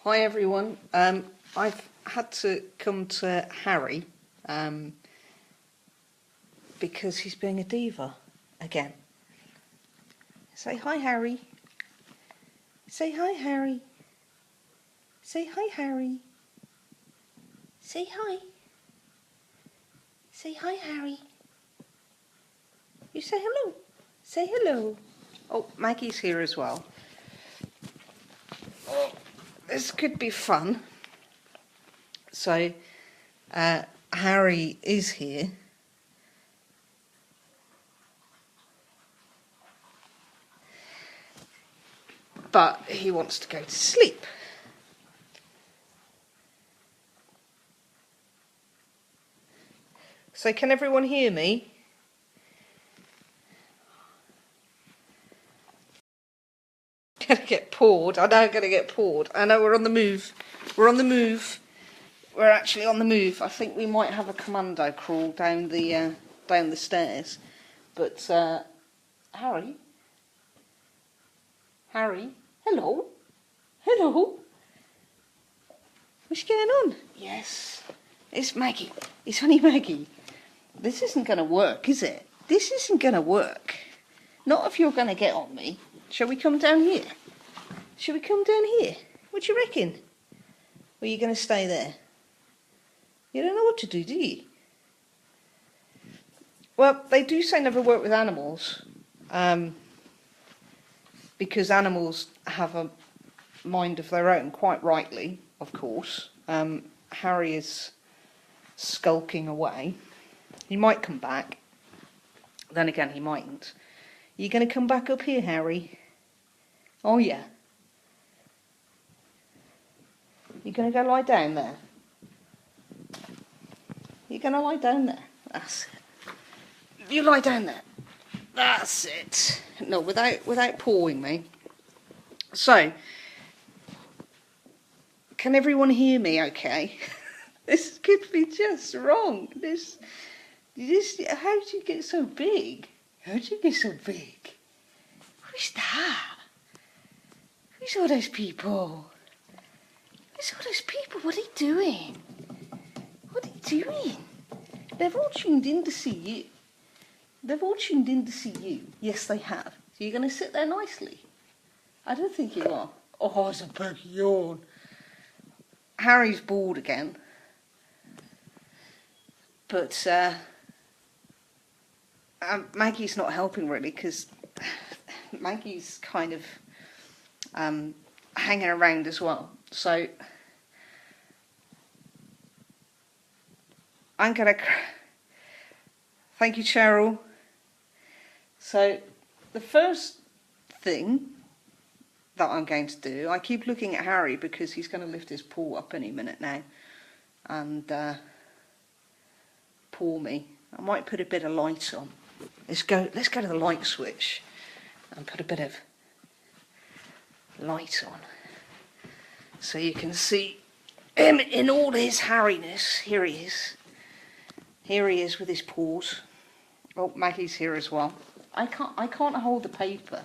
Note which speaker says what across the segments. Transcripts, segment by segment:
Speaker 1: Hi everyone. I've had to come to Harry because he's being a diva again. Say hi, Harry. Say hi, Harry. Say hi, Harry. Say hi. Say hi, Harry. You say hello. Say hello. Oh, Maggie's here as well. Oh, this could be fun. So, Harry is here. But he wants to go to sleep. So can everyone hear me? Gonna get poured. I know I'm gonna get poured. I know we're on the move. We're on the move. We're actually on the move. I think we might have a commando crawl down the stairs. But Harry, hello, hello. What's going on? Yes, it's Maggie. It's only Maggie. This isn't gonna work, is it? This isn't gonna work. Not if you're gonna get on me. Shall we come down here? Shall we come down here? What do you reckon? Or are you going to stay there? You don't know what to do you? Well, they do say never work with animals. Because animals have a mind of their own, quite rightly, of course. Harry is skulking away. He might come back. Then again, he mightn't. Are you going to come back up here, Harry? Oh, yeah. You're going to go lie down there? You're going to lie down there? That's it. You lie down there. That's it. No, without pawing me. So, can everyone hear me okay? This could be just wrong. How did you get so big? How did you get so big? Who's that? Who's all those people? Who's all those people? What are you doing? What are you doing? They've all tuned in to see you. They've all tuned in to see you. Yes, they have. So you're going to sit there nicely? I don't think you are. Oh, it's a big yawn. Harry's bored again. But Maggie's not helping really because Maggie's kind of hanging around as well. So I'm going to... Thank you, Cheryl. So the first thing that I'm going to do, I keep looking at Harry because he's going to lift his paw up any minute now and paw me. I might put a bit of light on. Let's go to the light switch and put a bit of light on so you can see him in all his Harryness. Here he is. Here he is with his paws. Oh, Maggie's here as well. I can't hold the paper.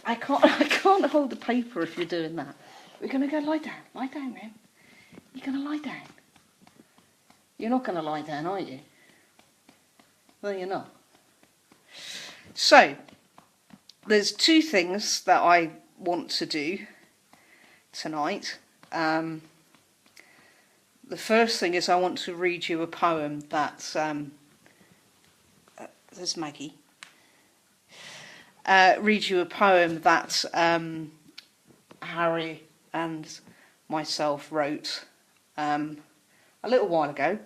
Speaker 1: I can't hold the paper if you're doing that. We're gonna go lie down. Lie down, man. You're gonna lie down. You're not gonna lie down, are you? Well, you're not. So, there's two things that I want to do tonight. The first thing is I want to read you a poem that... there's Maggie. Read you a poem that Harry and myself wrote a little while ago.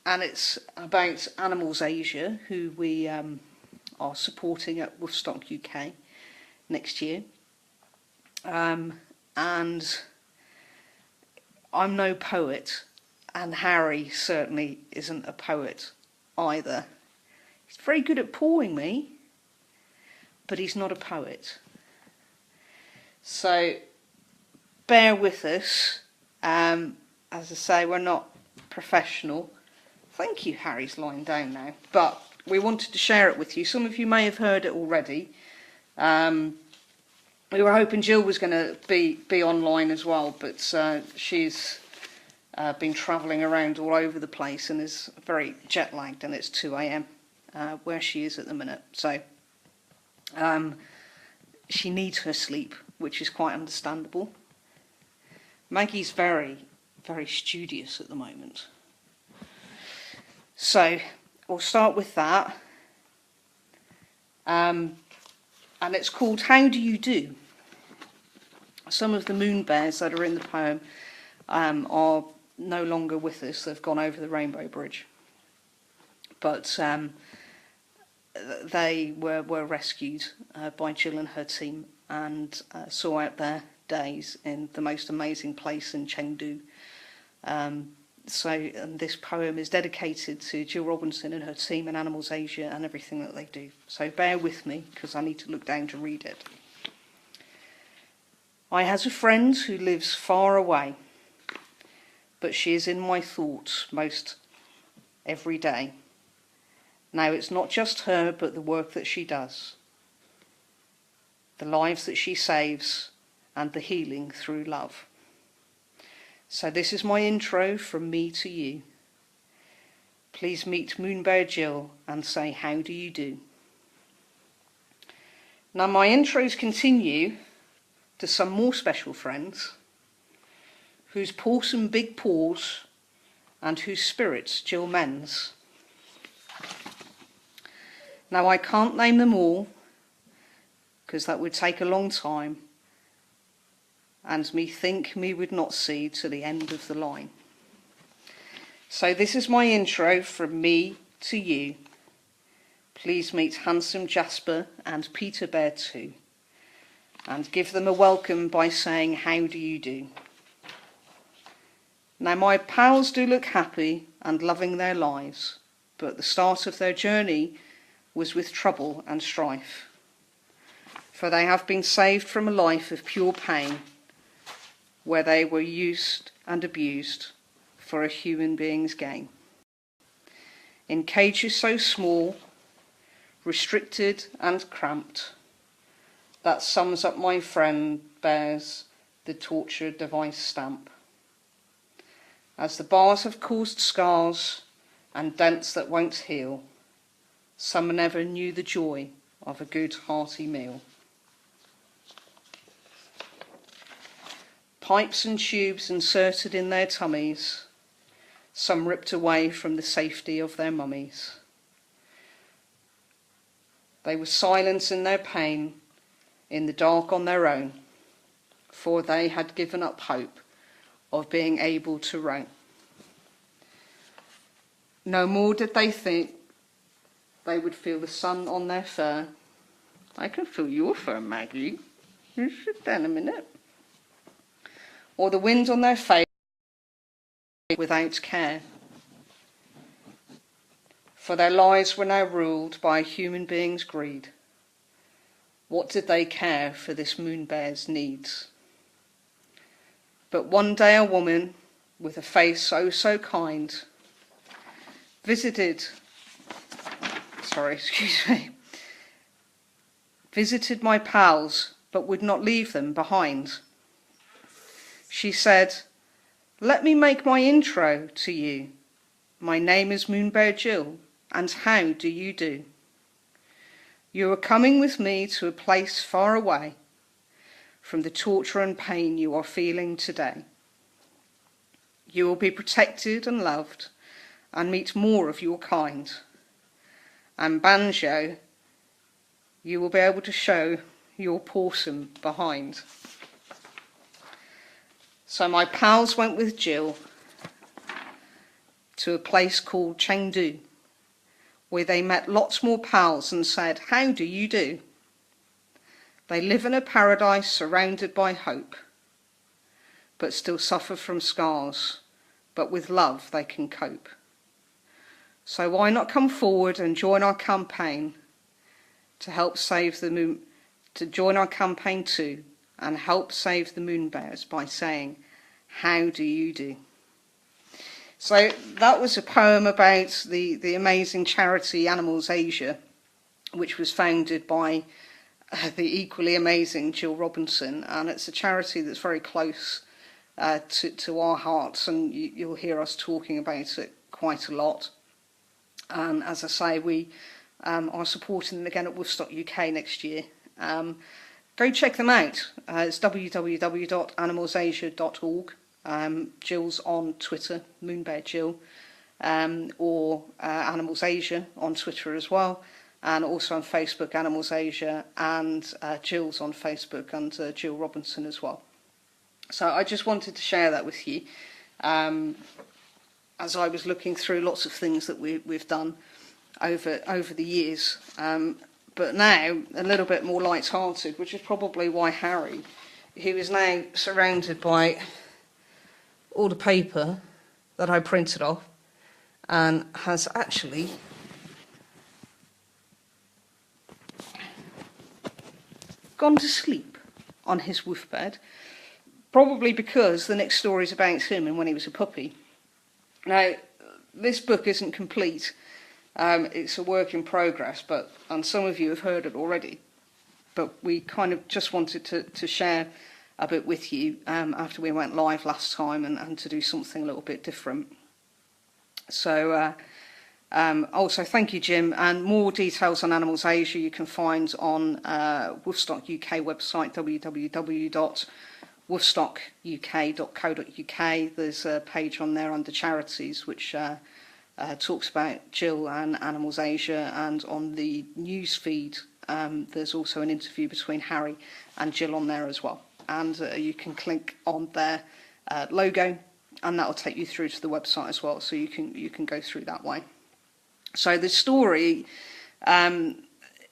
Speaker 1: And it's about Animals Asia, who we are supporting at Woodstock UK next year. And I'm no poet, and Harry certainly isn't a poet either. He's very good at pawing me, but he's not a poet. So bear with us. As I say, we're not professional. Thank you, Harry's lying down now. But we wanted to share it with you. Some of you may have heard it already. We were hoping Jill was going to be online as well, but she's been travelling around all over the place and is very jet lagged, and it's 2 a.m. Where she is at the minute. So she needs her sleep, which is quite understandable. Maggie's very, very studious at the moment. So we'll start with that. And it's called How Do You Do? Some of the moon bears that are in the poem are no longer with us. They've gone over the Rainbow Bridge. But they were rescued by Jill and her team and saw out their days in the most amazing place in Chengdu. And this poem is dedicated to Jill Robinson and her team in Animals Asia and everything that they do. So bear with me, because I need to look down to read it. I has a friend who lives far away, but she is in my thoughts most every day. Now it's not just her, but the work that she does, the lives that she saves, and the healing through love. So this is my intro from me to you. Please meet Moonbear Jill and say, how do you do? Now my intros continue to some more special friends whose pawsome big paws and whose spirits Jill mends. Now I can't name them all, because that would take a long time, and me think me would not see to the end of the line. So this is my intro from me to you. Please meet handsome Jasper and Peter Bear too, and give them a welcome by saying, how do you do? Now my pals do look happy and loving their lives, but the start of their journey was with trouble and strife. For they have been saved from a life of pure pain, where they were used and abused for a human being's gain. In cages so small, restricted and cramped, that sums up my friend bears the torture device stamp. As the bars have caused scars and dents that won't heal, some never knew the joy of a good hearty meal. Pipes and tubes inserted in their tummies, some ripped away from the safety of their mummies. They were silent in their pain, in the dark on their own, for they had given up hope of being able to roam. No more did they think they would feel the sun on their fur. I can feel your fur, Maggie. You sit down a minute. Or the wind on their face without care. For their lives were now ruled by a human being's greed. What did they care for this moon bear's needs? But one day a woman with a face so kind visited my pals, but would not leave them behind. She said, let me make my intro to you. My name is Moonbear Jill, and how do you do? You are coming with me to a place far away from the torture and pain you are feeling today. You will be protected and loved and meet more of your kind. And Banjo, you will be able to show your pawsome behind. So my pals went with Jill to a place called Chengdu, where they met lots more pals and said, how do you do? They live in a paradise surrounded by hope, but still suffer from scars, but with love they can cope. So why not come forward and join our campaign to help save the moon, to join our campaign too, and help save the moon bears by saying, how do you do? So that was a poem about the amazing charity Animals Asia, which was founded by the equally amazing Jill Robinson, and it's a charity that's very close to our hearts, and you'll hear us talking about it quite a lot. And as I say, we are supporting them again at Woodstock UK next year. Go check them out. It's www.animalsasia.org. Jill's on Twitter, Moonbear Jill, or Animals Asia on Twitter as well, and also on Facebook, Animals Asia, and Jill's on Facebook under Jill Robinson as well. So I just wanted to share that with you, as I was looking through lots of things that we've done over the years. But now a little bit more light-hearted, which is probably why Harry, who is now surrounded by all the paper that I printed off, and has actually gone to sleep on his woof bed, probably because the next story is about him and when he was a puppy. Now, this book isn't complete. It's a work in progress, and some of you have heard it already. But we kind of just wanted to share a bit with you after we went live last time, and to do something a little bit different. So also thank you, Jim, and more details on Animals Asia you can find on Woodstock UK website, www.woodstockuk.co.uk. There's a page on there under charities which talks about Jill and Animals Asia, and on the news feed there's also an interview between Harry and Jill on there as well, and you can click on their logo, and that will take you through to the website as well, so you can go through that way. So the story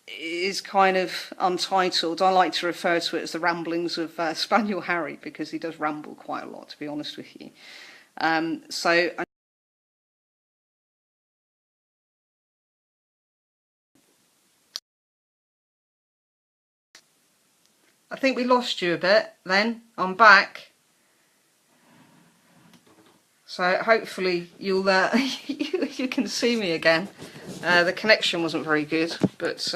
Speaker 1: is kind of untitled. I like to refer to it as the ramblings of Spaniel Harry, because he does ramble quite a lot, to be honest with you. So I think we lost you a bit then. I'm back. So hopefully you'll you can see me again. The connection wasn't very good, but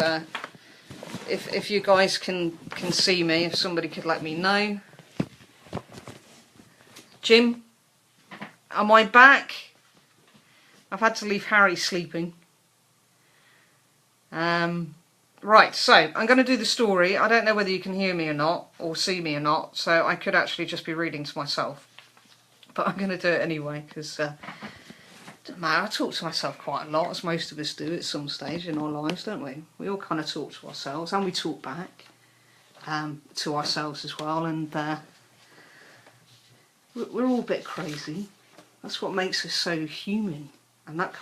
Speaker 1: if you guys can see me, if somebody could let me know. Jim, am I back? I've had to leave Harry sleeping. Right, so I'm going to do the story. I don't know whether you can hear me or not, or see me or not, so I could actually just be reading to myself. But I'm going to do it anyway, because it doesn't matter. I talk to myself quite a lot, as most of us do at some stage in our lives, don't we? We all kind of talk to ourselves, and we talk back to ourselves as well, and we're all a bit crazy. That's what makes us so human, and that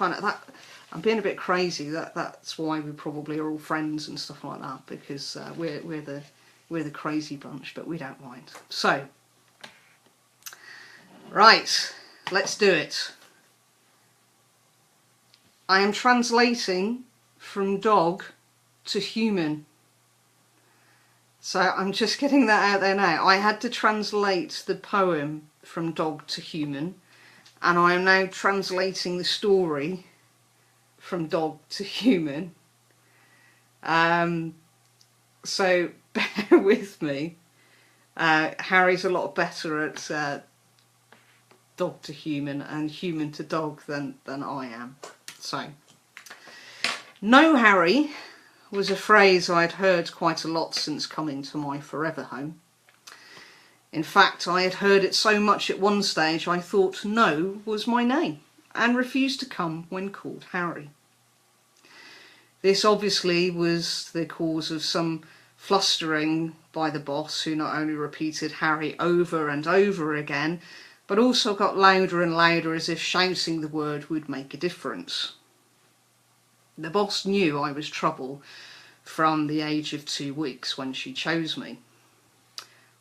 Speaker 1: I'm being a bit crazy. That's why we probably are all friends and stuff like that, because we're the crazy bunch, but we don't mind. So, right, let's do it. I am translating from dog to human. So I'm just getting that out there now. I had to translate the poem from dog to human, and I am now translating the story from dog to human. So bear with me. Harry's a lot better at dog to human and human to dog than I am. So, "No, Harry" was a phrase I'd heard quite a lot since coming to my forever home. In fact, I had heard it so much at one stage I thought No was my name, and refused to come when called Harry. This obviously was the cause of some flustering by the boss, who not only repeated Harry over and over again, but also got louder and louder, as if shouting the word would make a difference. The boss knew I was trouble from the age of 2 weeks when she chose me.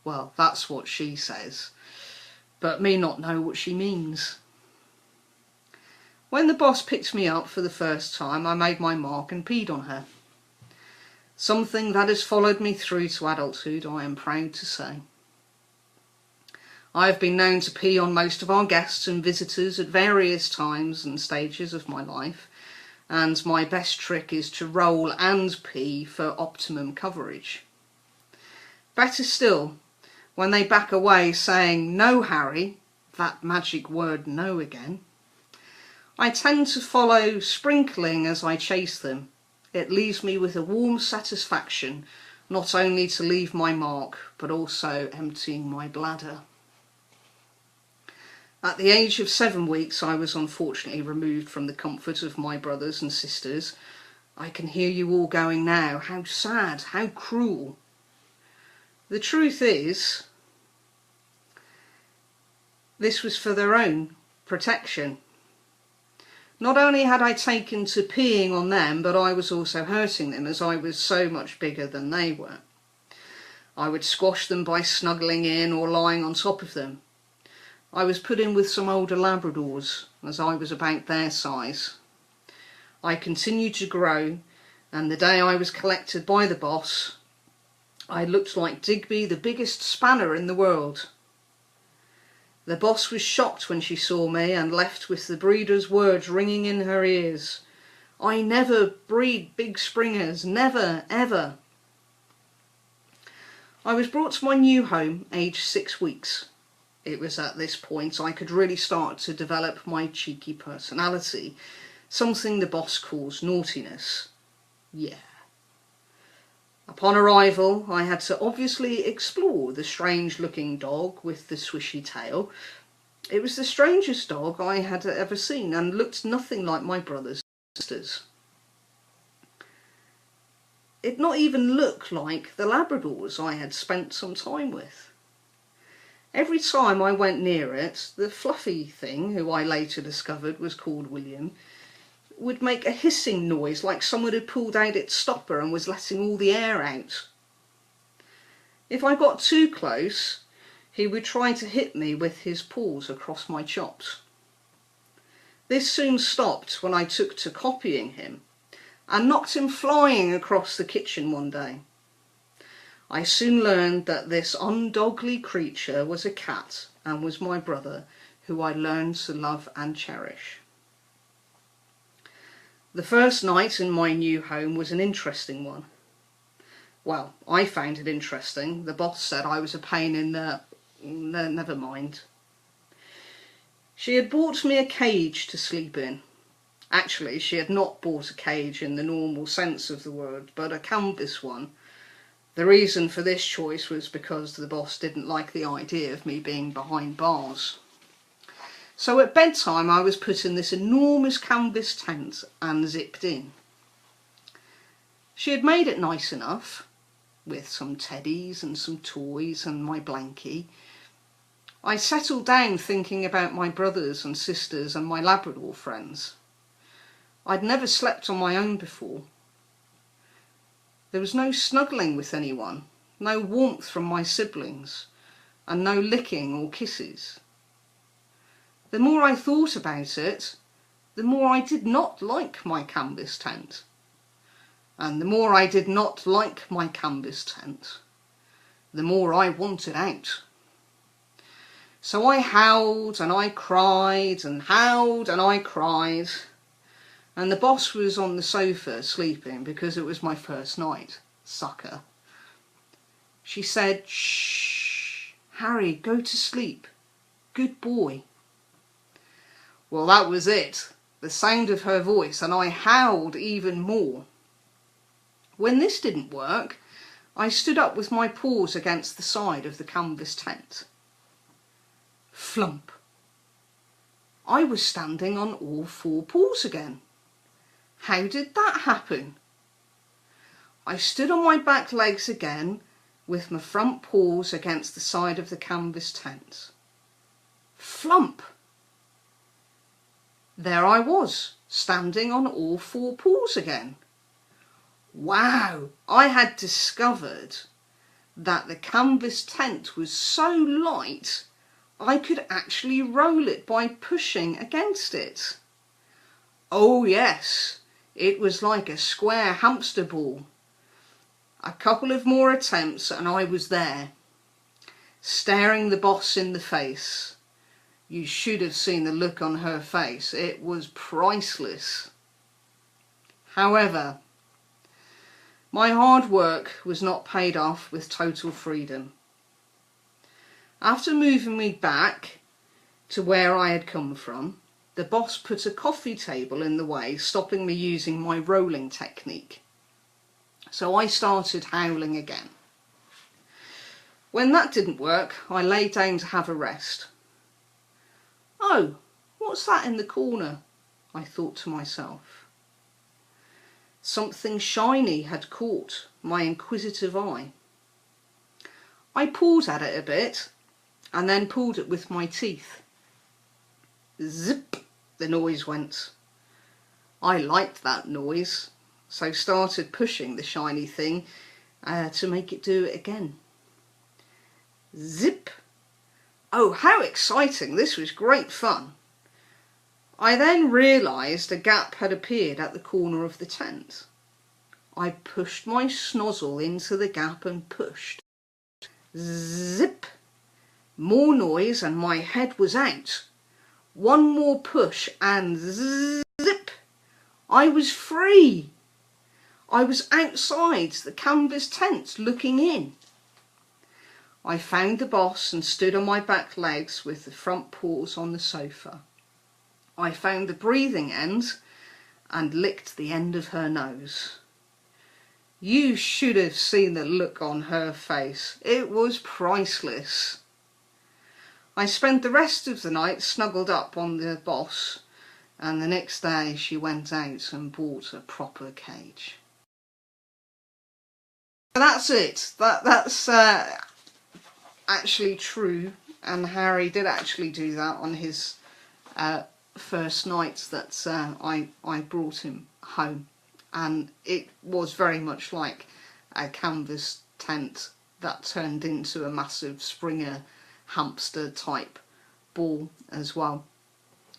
Speaker 1: Well, that's what she says, but me not know what she means. When the boss picked me up for the first time, I made my mark and peed on her. Something that has followed me through to adulthood, I am proud to say. I have been known to pee on most of our guests and visitors at various times and stages of my life, and my best trick is to roll and pee for optimum coverage. Better still, when they back away saying, "No, Harry," that magic word "no" again, I tend to follow, sprinkling as I chase them. It leaves me with a warm satisfaction, not only to leave my mark, but also emptying my bladder. At the age of 7 weeks, I was unfortunately removed from the comfort of my brothers and sisters. I can hear you all going now, how sad, how cruel. The truth is, this was for their own protection. Not only had I taken to peeing on them, but I was also hurting them, as I was so much bigger than they were. I would squash them by snuggling in or lying on top of them. I was put in with some older Labradors, as I was about their size. I continued to grow, and the day I was collected by the boss, I looked like Digby, the biggest spanner in the world. The boss was shocked when she saw me and left with the breeder's words ringing in her ears. "I never breed big springers, never, ever." I was brought to my new home aged 6 weeks. It was at this point I could really start to develop my cheeky personality, something the boss calls naughtiness. Yeah. Upon arrival, I had to obviously explore the strange-looking dog with the swishy tail. It was the strangest dog I had ever seen and looked nothing like my brothers and sisters. It not even looked like the Labradors I had spent some time with. Every time I went near it, the fluffy thing, who I later discovered was called William, would make a hissing noise like someone had pulled out its stopper and was letting all the air out. If I got too close, he would try to hit me with his paws across my chops. This soon stopped when I took to copying him and knocked him flying across the kitchen one day. I soon learned that this undogly creature was a cat and was my brother, who I learned to love and cherish. The first night in my new home was an interesting one. Well, I found it interesting. The boss said I was a pain in the... never mind. She had bought me a cage to sleep in. Actually, she had not bought a cage in the normal sense of the word, but a canvas one. The reason for this choice was because the boss didn't like the idea of me being behind bars. So at bedtime I was put in this enormous canvas tent and zipped in. She had made it nice enough, with some teddies and some toys and my blankie. I settled down thinking about my brothers and sisters and my Labrador friends. I'd never slept on my own before. There was no snuggling with anyone, no warmth from my siblings, and no licking or kisses. The more I thought about it, the more I did not like my canvas tent. And the more I did not like my canvas tent, the more I wanted out. So I howled and I cried and howled and I cried. And the boss was on the sofa sleeping because it was my first night. Sucker. She said, "Shh, Harry, go to sleep. Good boy." Well, that was it. The sound of her voice, and I howled even more. When this didn't work, I stood up with my paws against the side of the canvas tent. Flump. I was standing on all 4 paws again. How did that happen? I stood on my back legs again, with my front paws against the side of the canvas tent. Flump! There I was, standing on all 4 paws again. Wow! I had discovered that the canvas tent was so light I could actually roll it by pushing against it. Oh yes, it was like a square hamster ball. A couple of more attempts and I was there, staring the boss in the face. You should have seen the look on her face. It was priceless. However, My hard work was not paid off with total freedom. After moving me back to where I had come from, the boss put a coffee table in the way, stopping me using my rolling technique. So I started howling again. When that didn't work, I lay down to have a rest. Oh, what's that in the corner? I thought to myself. Something shiny had caught my inquisitive eye. I pulled at it a bit and then pulled it with my teeth. Zip, the noise went. I liked that noise, so started pushing the shiny thing to make it do it again. Zip. Oh, how exciting! This was great fun. I then realised a gap had appeared at the corner of the tent. I pushed my snozzle into the gap and pushed. Zip! More noise and my head was out. One more push and zip! I was free! I was outside the canvas tent looking in. I found the boss and stood on my back legs with the front paws on the sofa. I found the breathing end and licked the end of her nose. You should have seen the look on her face. It was priceless. I spent the rest of the night snuggled up on the boss, and the next day she went out and bought a proper cage. That's it. That's actually true, and Harry did actually do that on his first night that I brought him home, and it was very much like a canvas tent that turned into a massive Springer hamster type ball as well.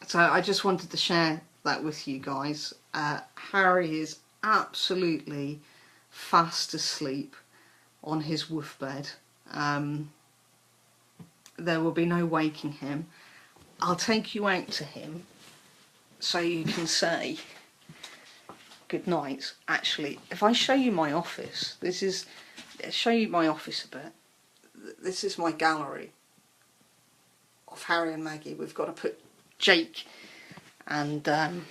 Speaker 1: So I just wanted to share that with you guys. Harry is absolutely fast asleep on his woof bed. There will be no waking him. I'll take you out to him so you can say good night. Actually, if I show you my office, show you my office a bit. This is my gallery of Harry and Maggie. We've got to put Jake and the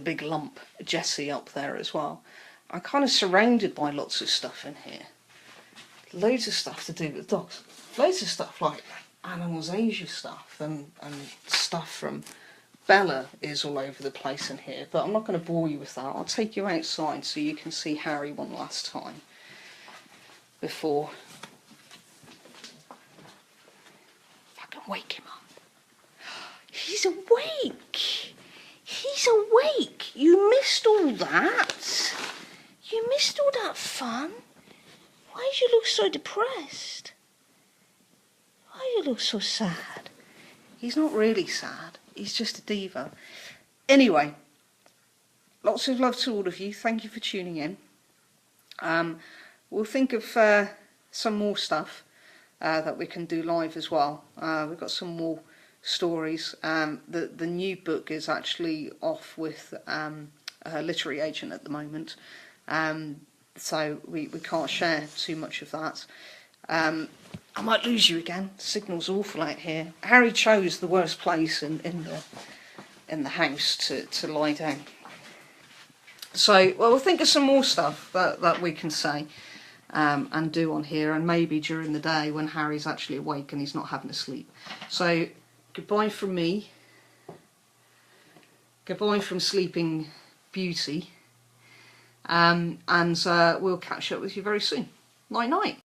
Speaker 1: big lump Jessie up there as well. I'm kind of surrounded by lots of stuff in here. Loads of stuff to do with dogs. Loads of stuff like Animals Asia stuff and stuff from Bella is all over the place in here. But I'm not going to bore you with that. I'll take you outside so you can see Harry one last time before I can wake him up. He's awake. He's awake. You missed all that. You missed all that fun. Why do you look so depressed? Why do you look so sad? He's not really sad. He's just a diva. Anyway, lots of love to all of you. Thank you for tuning in. We'll think of some more stuff that we can do live as well. We've got some more stories. The new book is actually off with a literary agent at the moment. So we can't share too much of that. I might lose you again. The signal's awful out here. Harry chose the worst place in the house to lie down. So, well, we'll think of some more stuff that we can say and do on here, and maybe during the day when Harry's actually awake and he's not having a sleep. So, goodbye from me. Goodbye from Sleeping Beauty. And we'll catch up with you very soon. Night night.